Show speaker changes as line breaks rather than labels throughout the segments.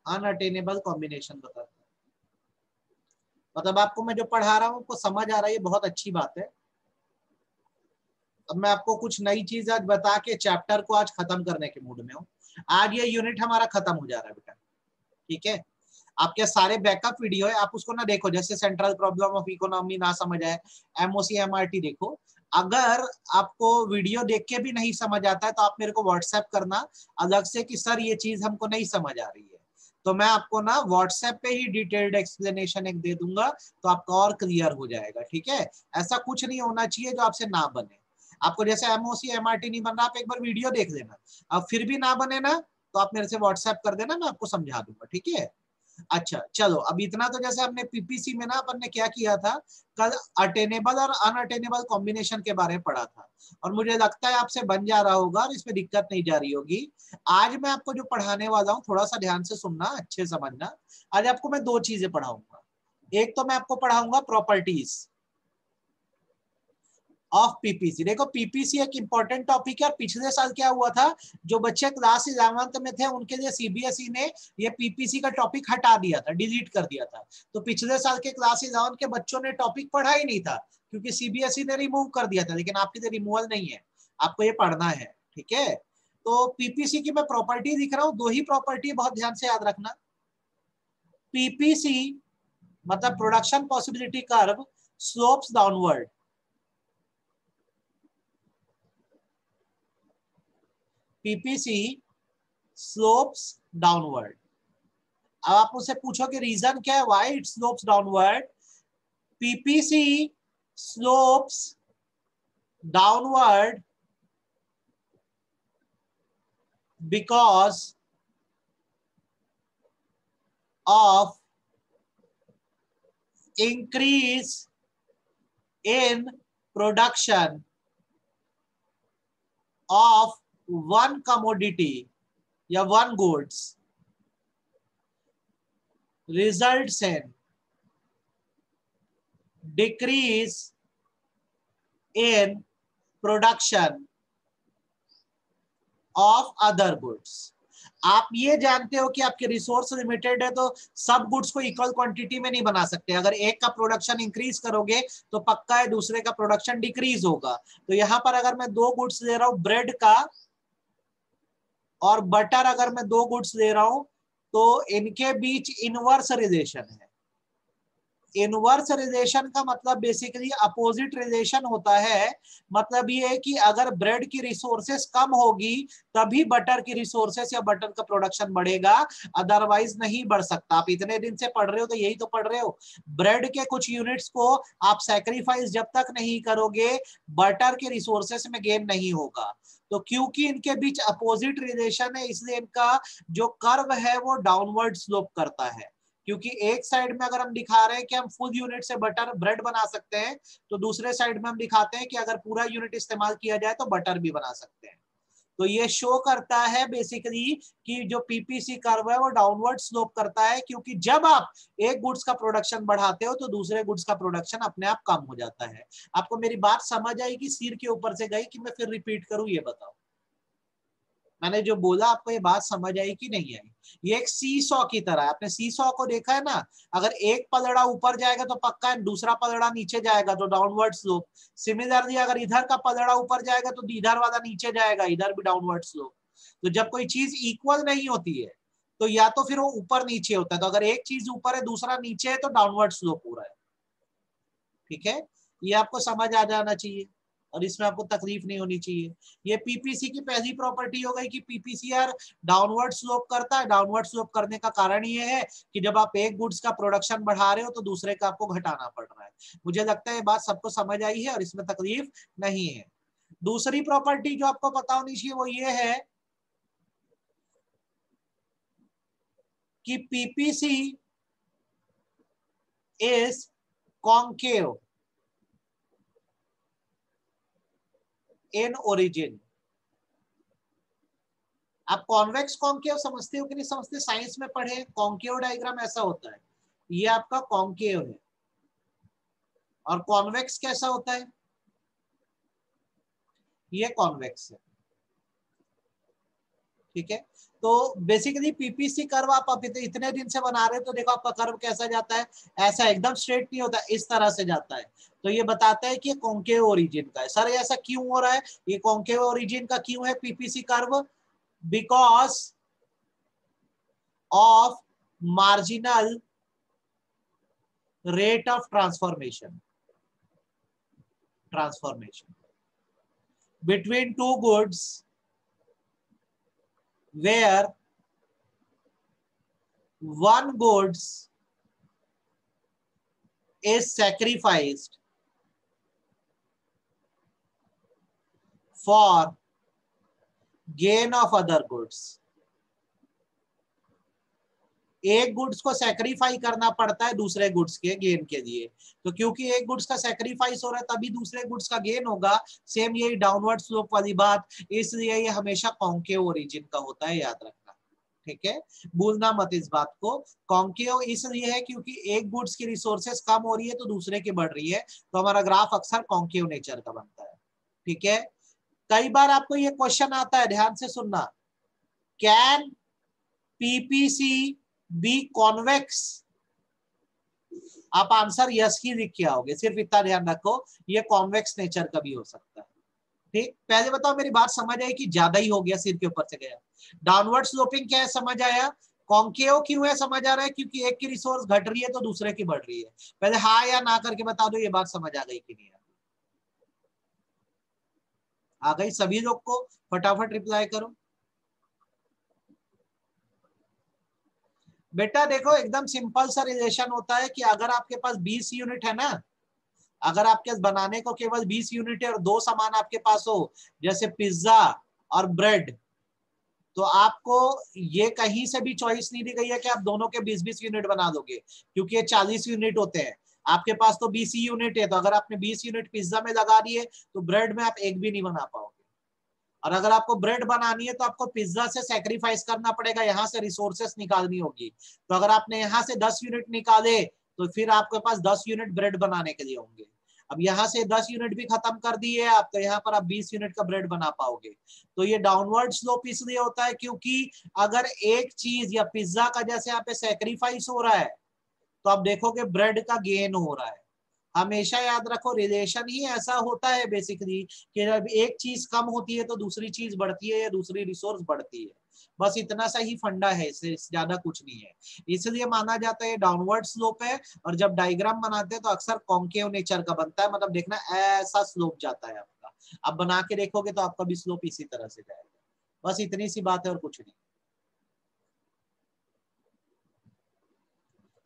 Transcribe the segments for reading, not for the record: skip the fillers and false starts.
Unattainable combination बताता है। मतलब आपको मैं जो पढ़ा रहा हूँ आपको समझ आ रहा है, ये बहुत अच्छी बात है। अब मैं आपको कुछ नई चीज आज बता के चैप्टर को आज खत्म करने के मूड में हूँ। आज ये यूनिट हमारा खत्म हो जा रहा है बेटा, ठीक है। आपके सारे बैकअप वीडियो है, आप उसको ना देखो। जैसे सेंट्रल प्रॉब्लम ऑफ इकोनॉमी ना समझ आए, एमओसी एमआरटी देखो। अगर आपको वीडियो देख के भी नहीं समझ आता है तो आप मेरे को व्हाट्सएप करना अलग से कि सर ये चीज हमको नहीं समझ आ रही है, तो मैं आपको ना व्हाट्सएप पे ही डिटेल्ड एक्सप्लेनेशन एक दे दूंगा, तो आपका और क्लियर हो जाएगा, ठीक है। ऐसा कुछ नहीं होना चाहिए जो आपसे ना बने। आपको जैसे एमओसी एमआरटी नहीं बन रहा, आप एक बार वीडियो देख लेना। अब फिर भी ना बने ना तो आप मेरे से व्हाट्सएप कर देना, मैं आपको समझा दूंगा, ठीक है। अच्छा चलो, अब इतना तो जैसे हमने पीपीसी में ना अपन ने क्या किया था, कल अटेनेबल और अनअटेनेबल कॉम्बिनेशन के बारे में पढ़ा था, और मुझे लगता है आपसे बन जा रहा होगा और इसमें दिक्कत नहीं जा रही होगी। आज मैं आपको जो पढ़ाने वाला हूँ थोड़ा सा ध्यान से सुनना, अच्छे समझना। आज आपको मैं दो चीजें पढ़ाऊंगा। एक तो मैं आपको पढ़ाऊंगा प्रॉपर्टीज ऑफ पीपीसी। देखो पीपीसी एक इंपॉर्टेंट टॉपिक है, और पिछले साल क्या हुआ था, जो बच्चे क्लास 11th में थे उनके लिए सीबीएसई ने ये पीपीसी का टॉपिक हटा दिया था, डिलीट कर दिया था। तो पिछले साल के क्लास 11 के बच्चों ने टॉपिक पढ़ा ही नहीं था, क्योंकि सीबीएसई ने रिमूव कर दिया था। लेकिन आपके लिए रिमूवल नहीं है, आपको ये पढ़ना है, ठीक है। तो पीपीसी की मैं प्रॉपर्टी लिख रहा हूँ, दो ही प्रॉपर्टी, बहुत ध्यान से याद रखना। पीपीसी मतलब production possibility curve slopes downward. PPC slopes downward. अब आप मुझसे पूछो कि रीजन क्या है, why it slopes downward. PPC slopes downward because of increase in production of one commodity या one goods results in decrease in production of other goods। आप ये जानते हो कि आपके रिसोर्स लिमिटेड है, तो सब गुड्स को इक्वल क्वांटिटी में नहीं बना सकते। अगर एक का प्रोडक्शन इंक्रीज करोगे तो पक्का है दूसरे का प्रोडक्शन डिक्रीज होगा। तो यहां पर अगर मैं दो गुड्स ले रहा हूं, ब्रेड का और बटर, अगर मैं दो गुड्स ले रहा हूं तो इनके बीच इनवर्स रिलेशन है। इनवर्स रिलेशन का मतलब बेसिकली अपोजिट रिलेशन होता है। मतलब ये है कि अगर ब्रेड की रिसोर्सेस कम होगी तभी बटर की रिसोर्सेस या बटर का प्रोडक्शन बढ़ेगा, अदरवाइज नहीं बढ़ सकता। आप इतने दिन से पढ़ रहे हो तो यही तो पढ़ रहे हो, ब्रेड के कुछ यूनिट्स को आप सैक्रिफाइस जब तक नहीं करोगे बटर के रिसोर्सेस में गेन नहीं होगा। तो क्योंकि इनके बीच अपोजिट रिलेशन है, इसलिए इनका जो कर्व है वो डाउनवर्ड स्लोप करता है। क्योंकि एक साइड में अगर हम दिखा रहे हैं कि हम फुल यूनिट से बटर ब्रेड बना सकते हैं, तो दूसरे साइड में हम दिखाते हैं कि अगर पूरा यूनिट इस्तेमाल किया जाए तो बटर भी बना सकते हैं। तो ये शो करता है बेसिकली कि जो पीपीसी कर्व है वो डाउनवर्ड स्लोप करता है, क्योंकि जब आप एक गुड्स का प्रोडक्शन बढ़ाते हो तो दूसरे गुड्स का प्रोडक्शन अपने आप कम हो जाता है। आपको मेरी बात समझ आई कि सिर के ऊपर से गई कि मैं फिर रिपीट करूं, ये बताओ। मैंने जो बोला आपको ये बात समझ आई कि नहीं आई। ये एक सी सॉ की तरह है, आपने सी सॉ को देखा है ना। अगर एक पलड़ा ऊपर जाएगा तो पक्का है दूसरा पलड़ा नीचे जाएगा, तो डाउनवर्ड स्लोप। सिमिलरली अगर इधर का पलड़ा ऊपर जाएगा तो इधर वाला नीचे जाएगा, इधर भी डाउनवर्ड स्लोप। तो जब कोई चीज इक्वल नहीं होती है तो या तो फिर वो ऊपर नीचे होता है। तो अगर एक चीज ऊपर है दूसरा नीचे है तो डाउनवर्ड स्लोप हो रहा है, ठीक है। ये आपको समझ आ जाना चाहिए और इसमें आपको तकलीफ नहीं होनी चाहिए। ये पीपीसी की पहली प्रॉपर्टी हो गई कि पीपीसीआर डाउनवर्ड स्लोप करता है। डाउनवर्ड स्लोप करने का कारण ये है कि जब आप एक गुड्स का प्रोडक्शन बढ़ा रहे हो तो दूसरे का आपको घटाना पड़ रहा है। मुझे लगता है ये बात सबको समझ आई है और इसमें तकलीफ नहीं है। दूसरी प्रॉपर्टी जो आपको पता होनी चाहिए वो ये है कि PPC is concave in origin. आप कॉन्वेक्स कॉन्केव समझते हो कि नहीं समझते, साइंस में पढ़े, कॉन्केव डायग्राम ऐसा होता है। ये आपका कॉन्केव है। और कॉन्वेक्स कैसा होता है, ये कॉन्वेक्स है। ठीक है, तो बेसिकली पीपीसी कर्व आप इतने दिन से बना रहे हो तो देखो आपका कर्व कैसा जाता है, ऐसा एकदम स्ट्रेट नहीं होता, इस तरह से जाता है। तो ये बताता है कि कॉन्केव ओरिजिन का है। सर ऐसा क्यों हो रहा है, ये कॉन्केव ओरिजिन का क्यों है PPC curve? Because of marginal rate of transformation between two goods where one goods is sacrificed for gain of other goods. एक गुड्स को सैक्रिफाई करना पड़ता है दूसरे गुड्स के गेन के लिए, तो क्योंकि एक गुड्स का सैक्रिफाइस हो रहा है तभी दूसरे गुड्स का गेन होगा। सेम यही डाउनवर्ड स्लोप वाली बात, इसलिए ये हमेशा कॉन्केव ओरिजिन का होता है, याद रखना। ठीक है, भूलना मत इस बात को। कॉन्केव इसलिए है क्योंकि एक गुड्स की रिसोर्सेस कम हो रही है तो दूसरे की बढ़ रही है, तो हमारा ग्राफ अक्सर कॉन्केव नेचर का बनता है। ठीक है, कई बार आपको ये क्वेश्चन आता है, ध्यान से सुनना, कैन पीपीसी बी कॉन्वेक्स? आप आंसर यस ही लिख के आओगे, सिर्फ इतना ध्यान रखो ये कॉन्वेक्स नेचर का भी हो सकता है। ठीक, पहले बताओ मेरी बात समझ आई कि ज्यादा ही हो गया, सिर के ऊपर से गया? डाउनवर्ड स्लोपिंग क्या है समझ आया, कॉन्केव क्यों है समझ आ रहा है, क्योंकि एक की रिसोर्स घट रही है तो दूसरे की बढ़ रही है। पहले हाँ या ना करके बता दो ये बात समझ आ गई कि नहीं आ गई? सभी लोग को फटाफट रिप्लाई करो। बेटा देखो एकदम सिंपल सा रिलेशन होता है कि अगर आपके पास 20 यूनिट है ना, अगर आपके बनाने को केवल 20 यूनिट है और दो सामान आपके पास हो जैसे पिज्जा और ब्रेड, तो आपको ये कहीं से भी चॉइस नहीं दी गई है कि आप दोनों के 20-20 यूनिट बना दोगे, क्योंकि ये 40 यूनिट होते हैं, आपके पास तो 20 ही यूनिट है। तो अगर आपने 20 यूनिट पिज्जा में लगा दिए तो ब्रेड में आप एक भी नहीं बना पाओगे। और अगर आपको ब्रेड बनानी है तो आपको पिज्जा से सैक्रिफाइस करना पड़ेगा, यहाँ से रिसोर्सेस निकालनी होगी। तो अगर आपने यहाँ से 10 यूनिट निकाले तो फिर आपके पास 10 यूनिट ब्रेड बनाने के लिए होंगे। अब यहाँ से 10 यूनिट भी खत्म कर दिए आप, तो यहाँ पर आप 20 यूनिट का ब्रेड बना पाओगे। तो ये डाउनवर्ड स्लोप इसलिए होता है क्योंकि अगर एक चीज या पिज्जा का जैसे यहाँ पे सैक्रिफाइस हो रहा है तो आप देखोगे ब्रेड का गेन हो रहा है। हमेशा याद रखो रिलेशन ही ऐसा होता है बेसिकली कि जब एक चीज कम होती है तो दूसरी चीज बढ़ती है या दूसरी रिसोर्स बढ़ती है। बस इतना सा ही फंडा है, इससे ज्यादा कुछ नहीं है। इसलिए माना जाता है डाउनवर्ड स्लोप है, और जब डायग्राम बनाते हैं तो अक्सर कॉन्केव नेचर का बनता है, मतलब देखना ऐसा स्लोप जाता है आपका। अब बना के देखोगे तो आपका भी स्लोप इसी तरह से जाएगा। बस इतनी सी बात है और कुछ नहीं।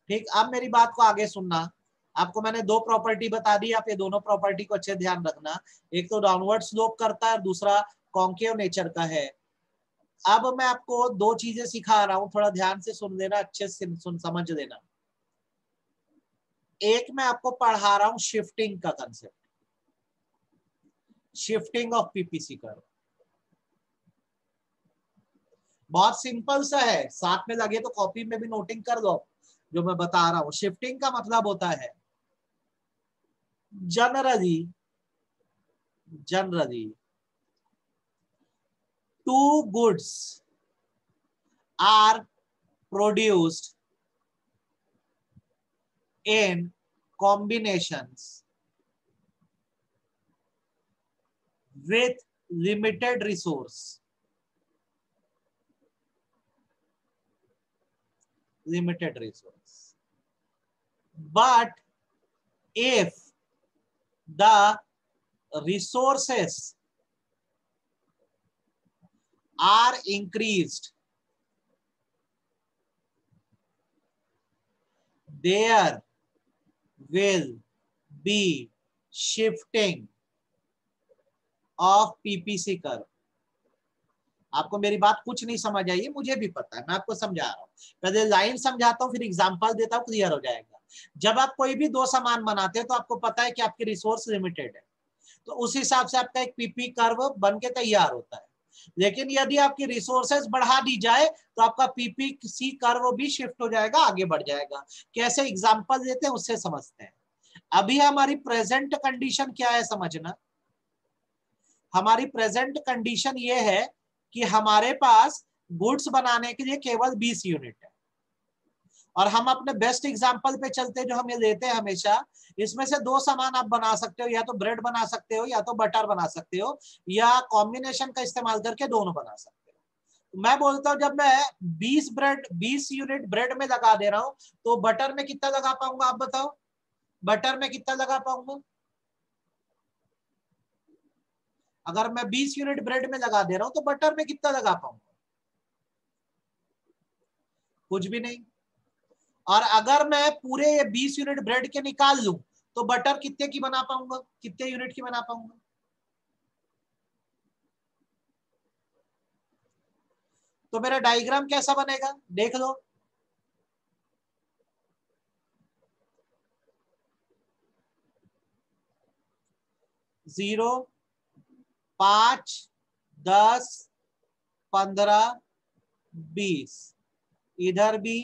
ठीक, अब मेरी बात को आगे सुनना। आपको मैंने दो प्रॉपर्टी बता दी, आप ये दोनों प्रॉपर्टी को अच्छे ध्यान रखना। एक तो डाउनवर्ड स्लोप करता है और दूसरा कॉन्केव नेचर का है। अब मैं आपको दो चीजें सिखा रहा हूं, थोड़ा ध्यान से सुन लेना, अच्छे से समझ लेना। एक मैं आपको पढ़ा रहा हूं शिफ्टिंग का concept, shifting of PPC curve. बहुत सिंपल सा है, साथ में लगे तो कॉपी में भी नोटिंग कर दो जो मैं बता रहा हूं। शिफ्टिंग का मतलब होता है generally two goods are produced in combinations with limited resource, but if the resources are increased, there will be shifting of PPC curve। आपको मेरी बात कुछ नहीं समझ आई है, मुझे भी पता है, मैं आपको समझा रहा हूँ। पहले लाइन समझाता हूँ फिर एग्जांपल देता हूँ, क्लियर हो जाएगा। जब आप कोई भी दो सामान बनाते हैं तो आपको पता है कि आपकी रिसोर्स लिमिटेड है, तो उस हिसाब से आपका एक पीपी कर्व बन के तैयार होता है। लेकिन यदि आपकी रिसोर्सेज बढ़ा दी जाए तो आपका पीपीसी कर्व भी शिफ्ट हो जाएगा, आगे बढ़ जाएगा। कैसे, एग्जांपल देते हैं उससे समझते हैं। अभी हमारी प्रेजेंट कंडीशन क्या है समझना। हमारी प्रेजेंट कंडीशन ये है कि हमारे पास गुड्स बनाने के लिए केवल 20 यूनिट है। और हम अपने बेस्ट एग्जांपल पे चलते हैं जो हम ये लेते हैं हमेशा, इसमें से दो सामान आप बना सकते हो, या तो ब्रेड बना सकते हो या तो बटर बना सकते हो, या कॉम्बिनेशन का इस्तेमाल करके दोनों बना सकते हो। मैं बोलता हूं जब मैं 20 यूनिट ब्रेड में लगा दे रहा हूं तो बटर में कितना लगा पाऊंगा, आप बताओ, बटर में कितना लगा पाऊंगा? अगर मैं 20 यूनिट ब्रेड में लगा दे रहा हूं तो बटर में कितना लगा पाऊंगा? कुछ भी नहीं। और अगर मैं पूरे ये 20 यूनिट ब्रेड के निकाल लूं तो बटर कितने की बना पाऊंगा, कितने यूनिट की बना पाऊंगा? तो मेरा डायग्राम कैसा बनेगा देख लो। 0, 5, 10, 15, 20, इधर भी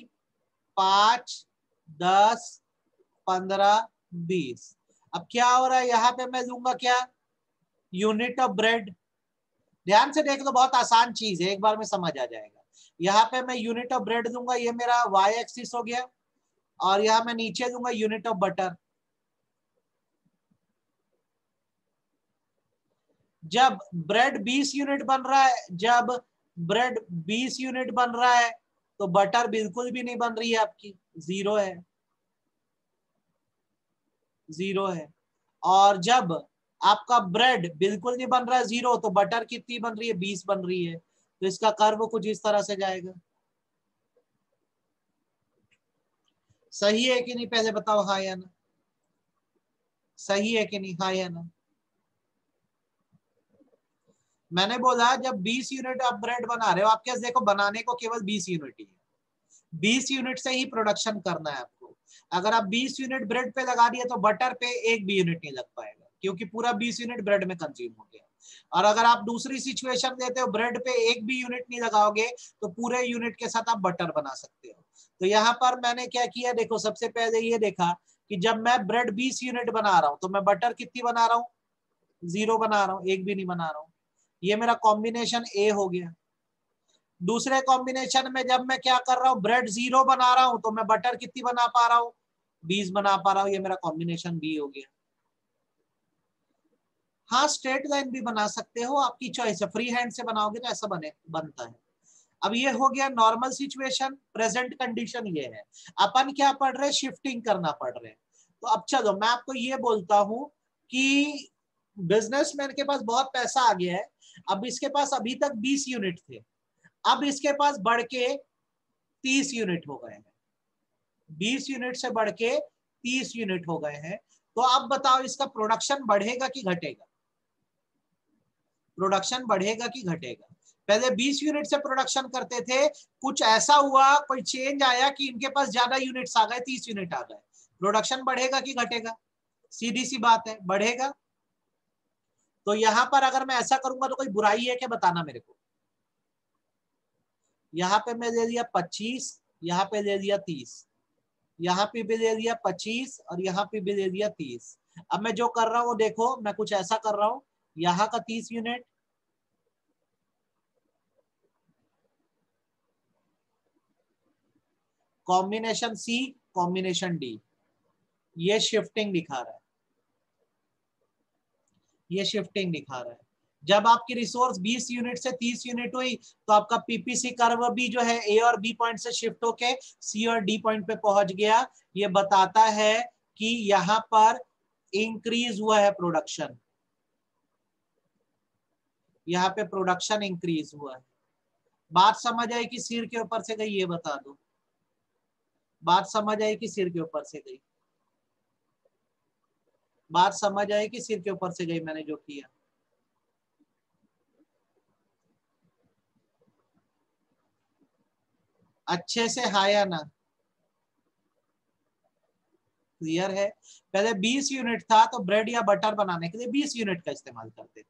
5, 10, 15, 20। अब क्या हो रहा है, यहां पे मैं लूंगा क्या, यूनिट ऑफ ब्रेड। ध्यान से देख लो, बहुत आसान चीज है, एक बार में समझ आ जाएगा। यहाँ पे मैं यूनिट ऑफ ब्रेड दूंगा, ये मेरा वाई एक्सिस हो गया, और यहाँ मैं नीचे दूंगा यूनिट ऑफ बटर। जब ब्रेड 20 यूनिट बन रहा है, जब ब्रेड 20 यूनिट बन रहा है तो बटर बिल्कुल भी नहीं बन रही है आपकी, 0 है, 0 है। और जब आपका ब्रेड बिल्कुल नहीं बन रहा है 0, तो बटर कितनी बन रही है, 20 बन रही है। तो इसका कर्व कुछ इस तरह से जाएगा। सही है कि नहीं, पहले बताओ हाँ या ना, सही है कि नहीं, हाँ या ना। मैंने बोला जब 20 यूनिट आप ब्रेड बना रहे हो, आपके पास देखो बनाने को केवल 20 यूनिट ही है, 20 यूनिट से ही प्रोडक्शन करना है आपको। अगर आप 20 यूनिट ब्रेड पे लगा दिए तो बटर पे एक भी यूनिट नहीं लग पाएगा, क्योंकि पूरा 20 यूनिट ब्रेड में कंज्यूम हो गया। और अगर आप दूसरी सिचुएशन देते हो, ब्रेड पे एक भी यूनिट नहीं लगाओगे तो पूरे यूनिट के साथ आप बटर बना सकते हो। तो यहाँ पर मैंने क्या किया, देखो सबसे पहले ये देखा कि जब मैं ब्रेड 20 यूनिट बना रहा हूं तो मैं बटर कितनी बना रहा हूँ, 0 बना रहा हूँ, एक भी नहीं बना रहा हूँ। ये मेरा कॉम्बिनेशन ए हो गया। दूसरे कॉम्बिनेशन में जब मैं क्या कर रहा हूँ, ब्रेड 0 बना रहा हूं तो मैं बटर कितनी बना पा रहा हूँ, 20 बना पा रहा हूँ। ये मेरा कॉम्बिनेशन बी हो गया। हाँ, स्ट्रेट लाइन भी बना सकते हो, आपकी चॉइस है, फ्री हैंड से बनाओगे तो ऐसा बनता है। अब ये हो गया नॉर्मल सिचुएशन, प्रेजेंट कंडीशन ये है। अपन क्या पढ़ रहे हैं, शिफ्टिंग करना पढ़ रहे हैं। तो अब चलो मैं आपको ये बोलता हूं कि बिजनेसमैन के पास बहुत पैसा आ गया है। अब इसके पास अभी तक 20 यूनिट थे, अब इसके पास बढ़ के 30 यूनिट हो गए हैं, 20 यूनिट से बढ़ के 30 यूनिट हो गए हैं। तो अब बताओ इसका प्रोडक्शन बढ़ेगा कि घटेगा, प्रोडक्शन बढ़ेगा कि घटेगा? पहले 20 यूनिट से प्रोडक्शन करते थे, कुछ ऐसा हुआ, कोई चेंज आया कि इनके पास ज्यादा यूनिट्स आ गए, 30 यूनिट आ गए, प्रोडक्शन बढ़ेगा कि घटेगा? सीधी सी बात है, बढ़ेगा। तो यहां पर अगर मैं ऐसा करूंगा तो कोई बुराई है क्या, बताना मेरे को। यहाँ पे मैं ले लिया 25, यहाँ पे ले लिया 30, यहाँ पे भी ले लिया 25 और यहाँ पे भी ले लिया 30। अब मैं जो कर रहा हूँ देखो, मैं कुछ ऐसा कर रहा हूँ, यहाँ का 30 यूनिट, कॉम्बिनेशन सी, कॉम्बिनेशन डी, ये शिफ्टिंग दिखा रहा है, ये शिफ्टिंग दिखा रहा है। जब आपकी रिसोर्स 20 यूनिट से 30 यूनिट हुई तो आपका पीपीसी कर्व भी जो है ए और बी पॉइंट से शिफ्ट होके सी और डी पॉइंट पे पहुंच गया। ये बताता है कि यहां पर इंक्रीज हुआ है प्रोडक्शन, यहाँ पे प्रोडक्शन इंक्रीज हुआ है। बात समझ आई कि सिर के ऊपर से गई, ये बता दो, बात समझ आई कि सिर के ऊपर से गई, बात समझ आई कि सिर के ऊपर से गई मैंने जो किया? अच्छे से हाँ या ना, क्लियर है? पहले 20 यूनिट था तो ब्रेड या बटर बनाने के लिए 20 यूनिट का इस्तेमाल करते थे।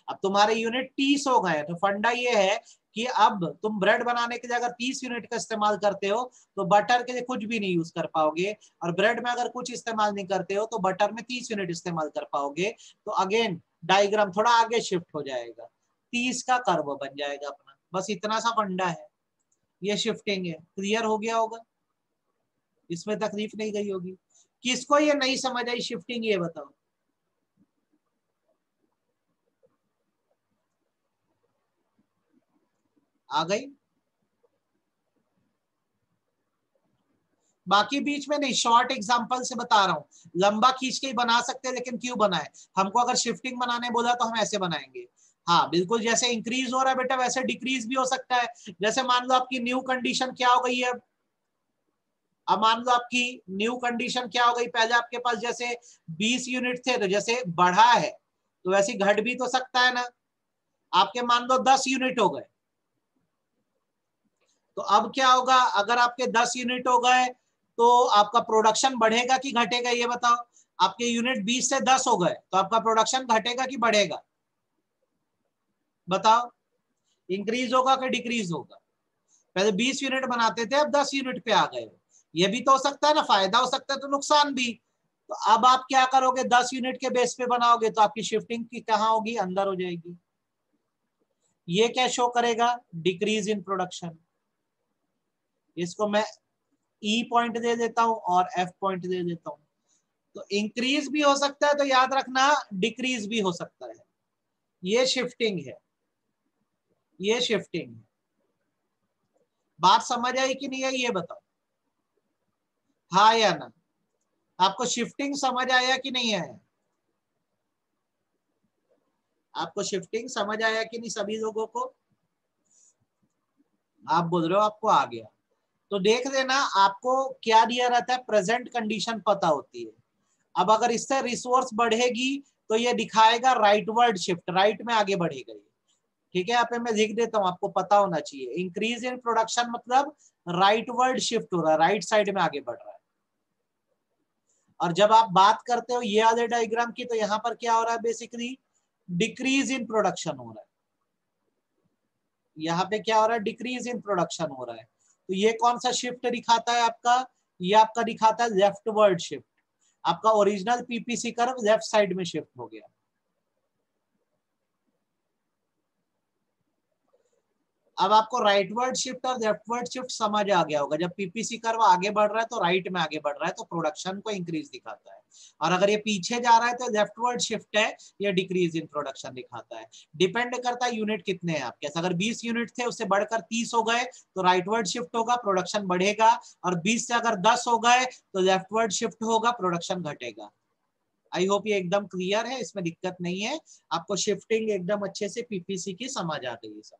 अब तुम्हारे यूनिट 30 हो गए, तो फंडा ये है कि अब तुम ब्रेड बनाने के लिए अगर 30 यूनिट का इस्तेमाल करते हो तो बटर के लिए कुछ भी नहीं यूज कर पाओगे, और ब्रेड में अगर कुछ इस्तेमाल नहीं करते हो तो बटर में 30 यूनिट इस्तेमाल कर पाओगे। तो अगेन डायग्राम थोड़ा आगे शिफ्ट हो जाएगा, 30 का कर्व बन जाएगा अपना। बस इतना सा फंडा है, ये शिफ्टिंग है। क्लियर हो गया होगा, इसमें तकलीफ नहीं गई होगी। किसको ये नहीं समझ आई शिफ्टिंग, ये बताओ। आ गई? बाकी बीच में नहीं, शॉर्ट एग्जांपल से बता रहा हूं। लंबा खींच के ही बना सकते हैं, लेकिन क्यों बनाए? हमको अगर शिफ्टिंग बनाने बोला तो हम ऐसे बनाएंगे। हाँ बिल्कुल, जैसे इंक्रीज हो रहा है बेटा वैसे डिक्रीज भी हो सकता है। जैसे मान लो आपकी न्यू कंडीशन क्या हो गई है, अब मान लो आपकी न्यू कंडीशन क्या हो गई, पहले आपके पास जैसे 20 यूनिट थे, तो जैसे बढ़ा है तो वैसे घट भी तो सकता है ना। आपके मान लो 10 यूनिट हो गए, तो अब क्या होगा, अगर आपके 10 यूनिट हो गए तो आपका प्रोडक्शन बढ़ेगा कि घटेगा, ये बताओ। आपके यूनिट 20 से 10 हो गए तो आपका प्रोडक्शन घटेगा कि बढ़ेगा, बताओ। इंक्रीज होगा कि डिक्रीज होगा? पहले 20 यूनिट बनाते थे, अब 10 यूनिट पे आ गए। ये भी तो हो सकता है ना, फायदा हो सकता है तो नुकसान भी। तो अब आप क्या करोगे, 10 यूनिट के बेस पे बनाओगे तो आपकी शिफ्टिंग की कहां होगी, अंदर हो जाएगी। ये क्या शो करेगा, डिक्रीज इन प्रोडक्शन। इसको मैं ई पॉइंट दे देता हूं और एफ पॉइंट दे देता हूं। तो इंक्रीज भी हो सकता है, तो याद रखना डिक्रीज भी हो सकता है। ये शिफ्टिंग है, ये शिफ्टिंग है। बात समझ आई कि नहीं आई, ये बताओ, हाँ या ना। आपको शिफ्टिंग समझ आया कि नहीं आया? आपको शिफ्टिंग समझ आया कि नहीं सभी लोगों को? आप बोल रहे हो आपको आ गया, तो देख लेना आपको क्या दिया रहता है, प्रेजेंट कंडीशन पता होती है। अब अगर इससे रिसोर्स बढ़ेगी तो ये दिखाएगा राइटवर्ड शिफ्ट, राइट में आगे बढ़ेगा ये। ठीक है, यहाँ पे मैं लिख देता हूं, आपको पता होना चाहिए। इंक्रीज इन प्रोडक्शन मतलब राइटवर्ड शिफ्ट हो रहा है, राइट साइड में आगे बढ़ रहा है। और जब आप बात करते हो ये वाले डायग्राम की, तो यहाँ पर क्या हो रहा है, बेसिकली डिक्रीज इन प्रोडक्शन हो रहा है। यहाँ पे क्या हो रहा है, डिक्रीज इन प्रोडक्शन हो रहा है। तो ये कौन सा शिफ्ट दिखाता है आपका, ये आपका दिखाता है लेफ्टवर्ड शिफ्ट। आपका original PPC curve left side में शिफ्ट हो गया। अब आपको राइटवर्ड शिफ्ट और लेफ्टवर्ड शिफ्ट समझ आ गया होगा। जब पीपीसी कर्व आगे बढ़ रहा है तो राइट में आगे बढ़ रहा है, तो प्रोडक्शन को इंक्रीज दिखाता है। और अगर ये पीछे जा रहा है तो लेफ्टवर्ड शिफ्ट है, ये डिक्रीज इन प्रोडक्शन दिखाता है। डिपेंड करता है यूनिट कितने हैं आपके। अगर 20 यूनिट थे उससे बढ़कर 30 हो गए तो राइटवर्ड शिफ्ट होगा, प्रोडक्शन बढ़ेगा। और 20 से अगर 10 हो गए तो लेफ्टवर्ड शिफ्ट होगा, प्रोडक्शन घटेगा। आई होप ये एकदम क्लियर है, इसमें दिक्कत नहीं है। आपको शिफ्टिंग एकदम अच्छे से पीपीसी की समझ आ गई है सब।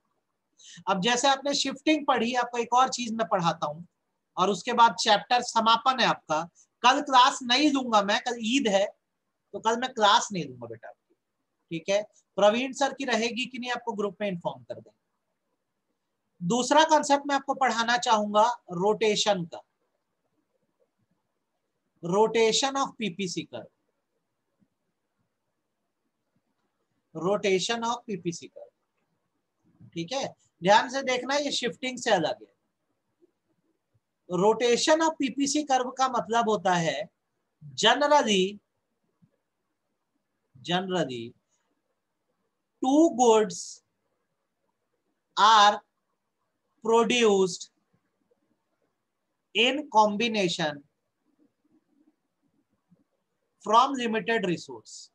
अब जैसे आपने शिफ्टिंग पढ़ी, आपको एक और चीज मैं पढ़ाता हूं और उसके बाद चैप्टर समापन है आपका। कल क्लास नहीं लूंगा मैं, कल ईद है, तो कल मैं क्लास नहीं लूंगा बेटा आपकी। ठीक है, प्रवीण सर की रहेगी कि नहीं आपको ग्रुप में इन्फॉर्म कर दें। दूसरा कॉन्सेप्ट मैं आपको पढ़ाना चाहूंगा रोटेशन का, rotation of PPC curve, rotation of PPC curve. ठीक है, ध्यान से देखना, ये शिफ्टिंग से अलग है। रोटेशन ऑफ पीपीसी कर्व का मतलब होता है generally two goods are produced in combination from limited resource,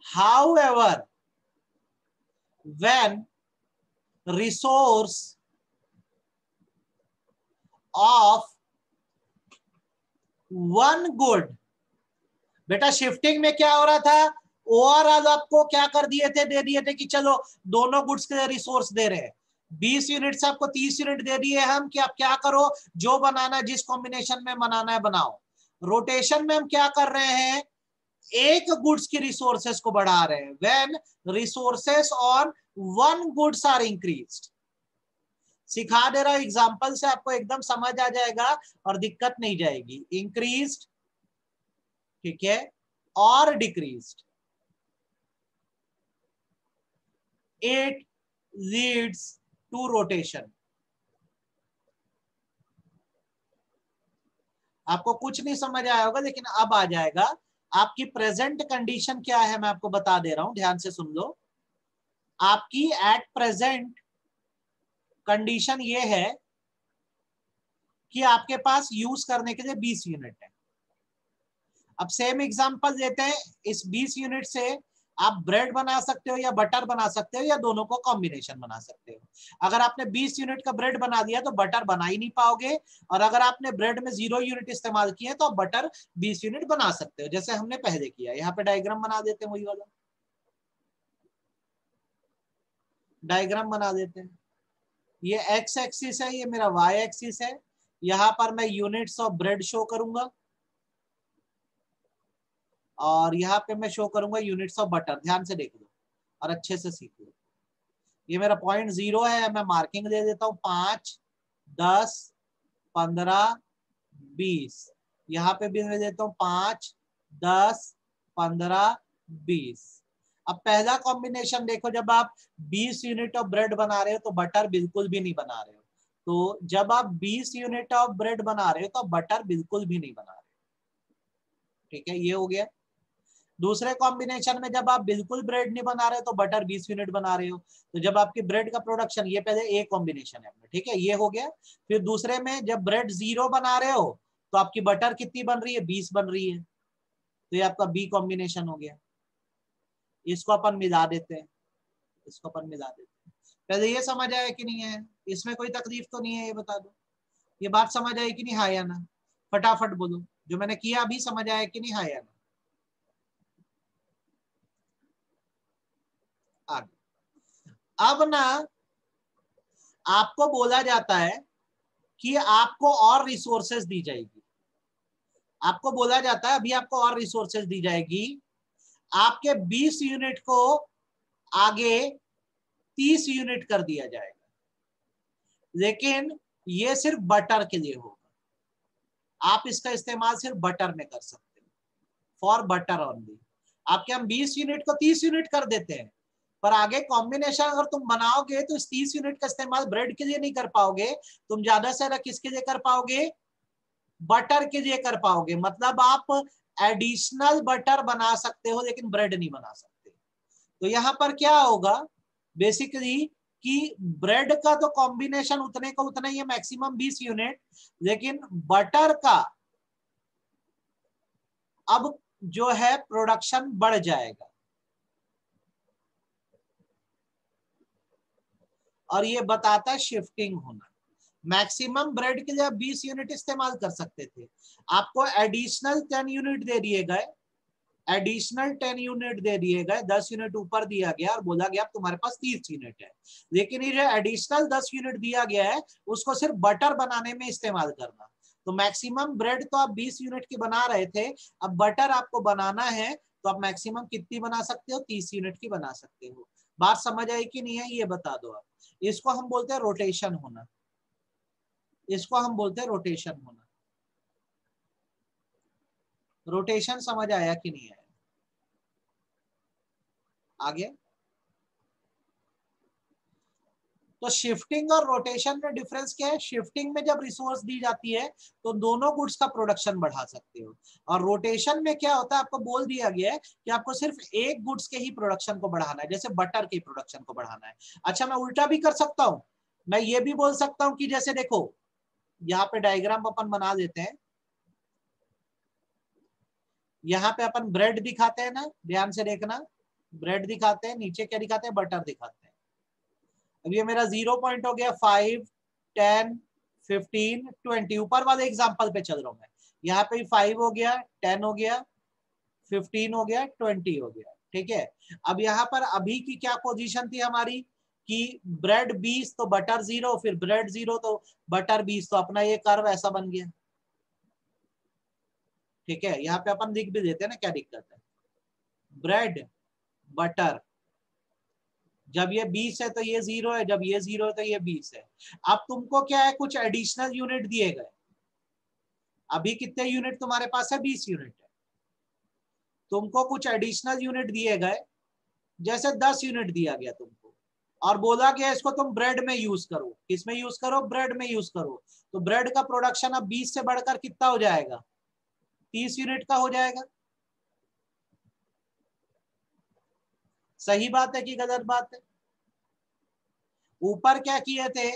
however when resource of one good, बेटा शिफ्टिंग में क्या हो रहा था, ओवरऑल आपको क्या कर दिए थे, दे दिए थे कि चलो दोनों गुड्स के रिसोर्स दे रहे हैं। 20 यूनिट से आपको 30 यूनिट दे दिए हम कि आप क्या करो, जो बनाना है जिस कॉम्बिनेशन में बनाना है बनाओ। रोटेशन में हम क्या कर रहे हैं, एक गुड्स की रिसोर्सेस को बढ़ा रहे हैं। When resources on one goods are increased. सिखा दे रहा हूं एग्जांपल से, आपको एकदम समझ आ जाएगा और दिक्कत नहीं जाएगी। इंक्रीज्ड, ठीक है, और decreased, it leads to rotation। आपको कुछ नहीं समझ आया होगा लेकिन अब आ जाएगा। आपकी प्रेजेंट कंडीशन क्या है मैं आपको बता दे रहा हूं, ध्यान से सुन लो। आपकी एट प्रेजेंट कंडीशन ये है कि आपके पास यूज करने के लिए 20 यूनिट है। अब सेम एग्जांपल देते हैं, इस 20 यूनिट से आप ब्रेड बना सकते हो या बटर बना सकते हो या दोनों को कॉम्बिनेशन बना सकते हो। अगर आपने 20 यूनिट का ब्रेड बना दिया तो बटर बना ही नहीं पाओगे, और अगर आपने ब्रेड में 0 यूनिट इस्तेमाल किए तो आप बटर 20 यूनिट बना सकते हो, जैसे हमने पहले किया। यहाँ पे डायग्राम बना देते हैं, वही वाला डायग्राम बना देते हैं। ये एक्स एक्सिस है, ये मेरा वाई एक्सिस है। यहाँ पर मैं यूनिट्स ऑफ ब्रेड शो करूंगा और यहाँ पे मैं शो करूंगा यूनिट्स ऑफ बटर। ध्यान से देख लो और अच्छे से सीख लो। ये मेरा पॉइंट 0 है, मैं मार्किंग दे देता हूँ 5, 10, 15, 20। यहाँ पे भी मैं देता हूँ 5, 10, 15, 20। अब पहला कॉम्बिनेशन देखो, जब आप 20 यूनिट ऑफ ब्रेड बना रहे हो तो बटर बिल्कुल भी नहीं बना रहे हो। तो जब आप 20 यूनिट ऑफ ब्रेड बना रहे हो तो बटर बिल्कुल भी नहीं बना रहे हो। ठीक है, ये हो गया। दूसरे कॉम्बिनेशन में जब आप बिल्कुल ब्रेड नहीं बना रहे हो तो बटर 20 यूनिट बना रहे हो। तो जब आपकी ब्रेड का प्रोडक्शन, ये पहले ए कॉम्बिनेशन है, ठीक है, ये हो गया। फिर दूसरे में जब ब्रेड 0 बना रहे हो तो आपकी बटर कितनी बन रही है, 20 बन रही है। तो ये आपका बी कॉम्बिनेशन हो गया। इसको अपन मिला देते हैं, इसको अपन मिला देते हैं। पहले ये समझ आया कि नहीं है? इसमें कोई तकलीफ तो नहीं है, ये बता दो। ये बात समझ आई कि नहीं, हाँ या ना? फटाफट बोलो, जो मैंने किया अभी समझ आया कि नहीं, हाँ या ना? आगे अब ना आपको बोला जाता है कि आपको और रिसोर्सेज दी जाएगी। आपको बोला जाता है अभी आपको और रिसोर्सेज दी जाएगी। आपके 20 यूनिट को आगे 30 यूनिट कर दिया जाएगा, लेकिन ये सिर्फ बटर के लिए होगा। आप इसका इस्तेमाल सिर्फ बटर में कर सकते हो, फॉर बटर ओनली। आपके हम 20 यूनिट को 30 यूनिट कर देते हैं, पर आगे कॉम्बिनेशन अगर तुम बनाओगे तो इस 30 यूनिट का इस्तेमाल ब्रेड के लिए नहीं कर पाओगे। तुम ज्यादा से ज्यादा किसके लिए कर पाओगे, बटर के लिए कर पाओगे। मतलब आप एडिशनल बटर बना सकते हो लेकिन ब्रेड नहीं बना सकते। तो यहां पर क्या होगा बेसिकली कि ब्रेड का तो कॉम्बिनेशन उतने का उतना ही है, मैक्सिमम 20 यूनिट, लेकिन बटर का अब जो है प्रोडक्शन बढ़ जाएगा। और ये बताता है शिफ्टिंग होना। मैक्सिमम ब्रेड के लिए आप 20 यूनिट इस्तेमाल कर सकते थे, आपको एडिशनल 10 यूनिट दे दिए गए, एडिशनल 10 यूनिट दे दिए गए, 10 यूनिट ऊपर दिया गया और बोला गया तुम्हारे पास 30 यूनिट है। लेकिन ये जो एडिशनल 10 यूनिट दिया गया है उसको सिर्फ बटर बनाने में इस्तेमाल करना। तो मैक्सिमम ब्रेड तो आप 20 यूनिट की बना रहे थे, अब बटर आपको बनाना है तो आप मैक्सिमम कितनी बना सकते हो, 30 यूनिट की बना सकते हो। बात समझ आई कि नहीं है, ये बता दो आप। इसको हम बोलते हैं रोटेशन होना, इसको हम बोलते हैं रोटेशन होना। रोटेशन समझ आया कि नहीं आया? आगे तो शिफ्टिंग और रोटेशन में डिफरेंस क्या है? शिफ्टिंग में जब रिसोर्स दी जाती है तो दोनों गुड्स का प्रोडक्शन बढ़ा सकते हो, और रोटेशन में क्या होता है, आपको बोल दिया गया है कि आपको सिर्फ एक गुड्स के ही प्रोडक्शन को बढ़ाना है, जैसे बटर के प्रोडक्शन को बढ़ाना है। अच्छा, मैं उल्टा भी कर सकता हूं, मैं ये भी बोल सकता हूं कि जैसे देखो यहाँ पे डायग्राम अपन बना देते हैं, यहाँ पे अपन ब्रेड दिखाते हैं ना, ध्यान से देखना, ब्रेड दिखाते हैं, नीचे क्या दिखाते हैं, बटर दिखाते हैं। अब ये मेरा 0 पॉइंट हो गया, 5, 10, 15, 20। ऊपर वाले एग्जांपल पे चल रहा हूं मैं। यहाँ पे 5 हो गया, 10 हो गया, 15 हो गया, 20 हो गया। ठीक है, अब यहाँ पर अभी की क्या पोजीशन थी हमारी कि ब्रेड 20 तो बटर 0, फिर ब्रेड 0 तो बटर 20, तो अपना ये कर्व ऐसा बन गया। ठीक है, यहाँ पे अपन लिख भी देते हैं ना, क्या दिक्कत है, ब्रेड बटर, जब ये 20 है तो ये 0 है, जब ये 0 है तो ये 20 है। अब तुमको क्या है, कुछ एडिशनल यूनिट दिए गए। अभी कितने यूनिट तुम्हारे पास है, 20 यूनिट है। तुमको कुछ एडिशनल यूनिट दिए गए, जैसे 10 यूनिट दिया गया तुमको, और बोला गया इसको तुम ब्रेड में यूज करो। किसमें यूज करो, ब्रेड में यूज करो। तो ब्रेड का प्रोडक्शन अब 20 से बढ़कर कितना हो जाएगा, 30 यूनिट का हो जाएगा। सही बात है कि गलत बात है? ऊपर क्या किए थे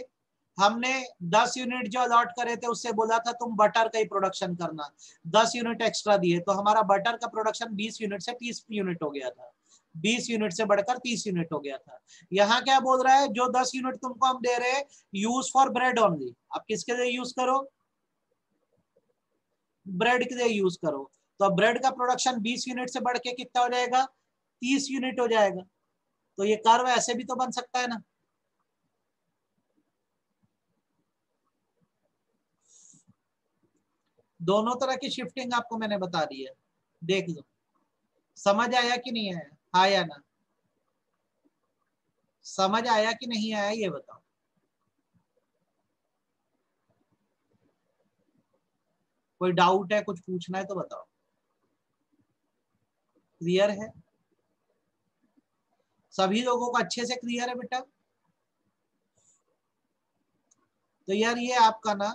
हमने, 10 यूनिट जो अलॉट करे थे उससे बोला था तुम बटर का ही प्रोडक्शन करना, 10 यूनिट एक्स्ट्रा दिए तो हमारा बटर का प्रोडक्शन 20 यूनिट से 30 यूनिट हो गया था, 20 यूनिट से बढ़कर 30 यूनिट हो गया था। यहाँ क्या बोल रहा है, जो 10 यूनिट तुमको हम दे रहे यूज फॉर ब्रेड ओनली, आप किसके लिए यूज करो, ब्रेड के लिए यूज करो। तो अब ब्रेड का प्रोडक्शन 20 यूनिट से बढ़ के कितना हो जाएगा, 30 यूनिट हो जाएगा। तो ये कर्व ऐसे भी तो बन सकता है ना। दोनों तरह की शिफ्टिंग आपको मैंने बता दी है, देख लो। समझ आया कि नहीं आया, हाँ या ना? समझ आया कि नहीं आया ये बताओ। कोई डाउट है, कुछ पूछना है तो बताओ। क्लियर है? सभी लोगों को अच्छे से क्लियर है बेटा? तो यार ये आपका ना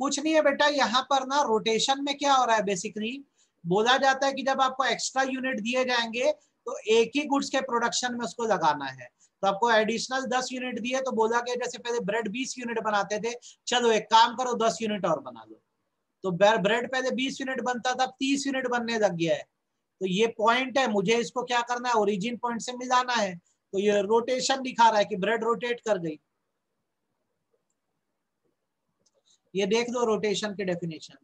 कुछ नहीं है बेटा, यहाँ पर ना रोटेशन में क्या हो रहा है, बेसिकली बोला जाता है कि जब आपको एक्स्ट्रा यूनिट दिए जाएंगे तो एक ही गुड्स के प्रोडक्शन में उसको लगाना है। तो आपको एडिशनल 10 यूनिट दिए तो बोला गया जैसे पहले ब्रेड 20 यूनिट बनाते थे, चलो एक काम करो 10 यूनिट और बना लो। तो ब्रेड पहले 20 यूनिट बनता था, अब 30 यूनिट बनने लग गया है। तो ये पॉइंट है, मुझे इसको क्या करना है, ओरिजिन पॉइंट से मिलाना है। तो ये रोटेशन दिखा रहा है कि ब्रेड रोटेट कर गई। ये देख लो रोटेशन की डेफिनेशन।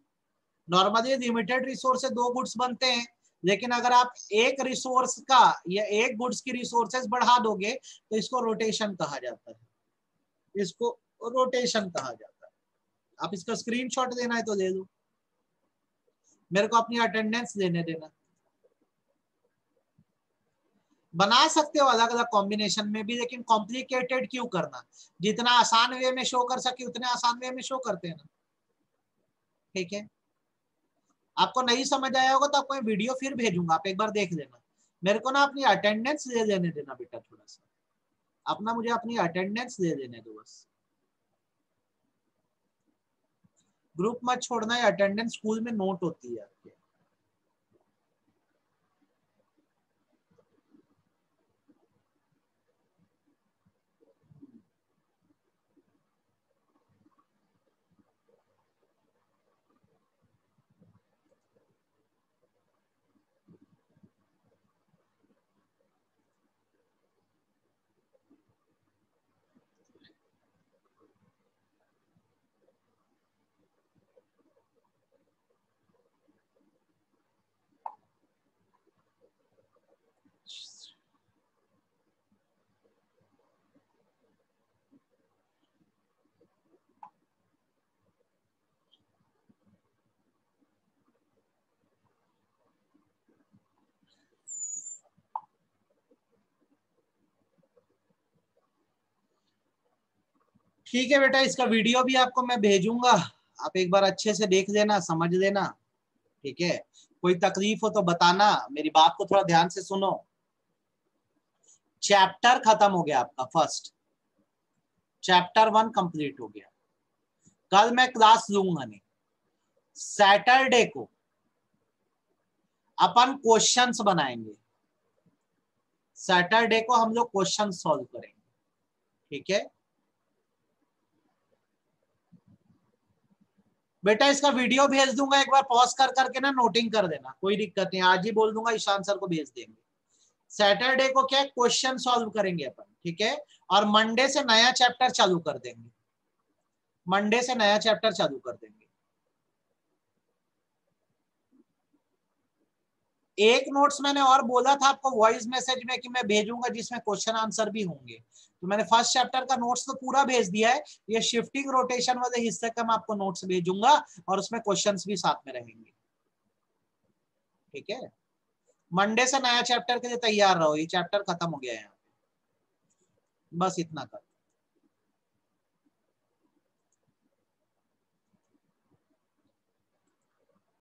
नॉर्मली लिमिटेड रिसोर्स से दो गुड्स बनते हैं, लेकिन अगर आप एक रिसोर्स का या एक गुड्स की रिसोर्सेज बढ़ा दोगे तो इसको रोटेशन कहा जाता है, इसको रोटेशन कहा जाता है। आप इसका स्क्रीनशॉट देना है तो ले लो, मेरे को अपनी अटेंडेंस देने देना। बना सकते हो अलग अलग कॉम्बिनेशन में भी, लेकिन कॉम्प्लिकेटेड क्यों करना, जितना आसान वे में शो कर सके उतने आसान वे में शो करते हैं ना। ठीक है, आपको नहीं समझ आया होगा तो आपको वीडियो फिर भेजूंगा, आप एक बार देख लेना। मेरे को ना अपनी अटेंडेंस दे देने देना बेटा, थोड़ा सा अपना मुझे अपनी अटेंडेंस दे देने दो बस। ग्रुप मत छोड़ना, है अटेंडेंस स्कूल में नोट होती है आपके। ठीक है बेटा, इसका वीडियो भी आपको मैं भेजूंगा, आप एक बार अच्छे से देख लेना, समझ लेना। ठीक है, कोई तकलीफ हो तो बताना, मेरी बात को थोड़ा ध्यान से सुनो। चैप्टर खत्म हो गया आपका, फर्स्ट चैप्टर 1 कंप्लीट हो गया। कल मैं क्लास लूंगा नहीं, सैटरडे को अपन क्वेश्चंस बनाएंगे, सैटरडे को हम लोग क्वेश्चन सॉल्व करेंगे। ठीक है बेटा, इसका वीडियो भेज दूंगा, एक बार पॉज कर करके ना नोटिंग कर देना, कोई दिक्कत नहीं, आज ही बोल दूंगा ईशान सर को भेज देंगे। सैटरडे को क्या क्वेश्चन सॉल्व करेंगे अपन, ठीक है, और मंडे से नया चैप्टर चालू कर देंगे, मंडे से नया चैप्टर चालू कर देंगे। एक नोट्स मैंने और बोला था आपको वॉइस मैसेज में कि मैं भेजूंगा जिसमें क्वेश्चन आंसर भी होंगे, तो मैंने फर्स्ट चैप्टर का नोट्स तो पूरा भेज दिया है, ये शिफ्टिंग रोटेशन वाले हिस्से का मैं आपको नोट्स भेजूंगा और उसमें क्वेश्चंस भी साथ में रहेंगे। ठीक है, मंडे से नया चैप्टर के लिए तैयार रहो, ये चैप्टर खत्म हो गया है, बस इतना कर।